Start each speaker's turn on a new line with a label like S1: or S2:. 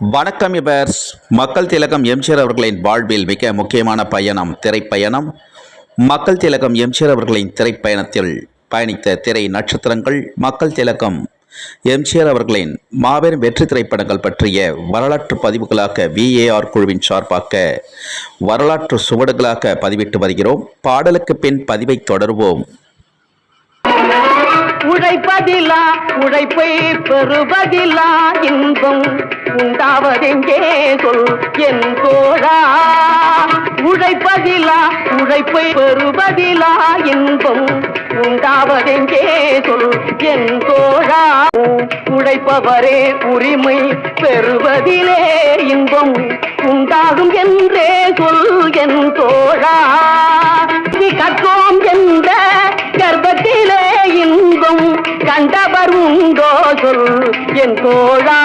S1: வணக்கம் இவர்ஸ். மக்கள் திலகம் எம்ஜிஆர் அவர்களின் வாழ்வில் மிக முக்கியமான பயணம் திரைப்பயணம். மக்கள் திலகம் எம்ஜிஆர் அவர்களின் திரைப்பயணத்தில் பயணித்த திரை நட்சத்திரங்கள், மக்கள் திலகம் எம்ஜிஆர் அவர்களின் மாபெரும் வெற்றி திரைப்படங்கள் பற்றிய வரலாற்று பதிவுகளாக VAR குழுவின் சார்பாக வரலாற்று சுவடுகளாக பதிவிட்டு வருகிறோம். பாடலுக்கு பின் பதிவை தொடர்வோம்.
S2: உழைப்பதிலா உழைப்பை பெறுவதிலா இன்பம் உண்டாவதெங்கே சொல் என் தோழா. உழைப்பதிலா உழைப்பை பெறுவதிலா இன்பம் உண்டாவதெங்கே சொல் என் தோழா. உழைப்பவரே உரிமை பெறுவதிலே இன்பம் உண்டாகும் என்றே சொல் என் தோழா. கற்றோம் என்ற கர்ப்பத்திலே இன்பம் கண்டவர் உண்டோ சொல் என் தோழா.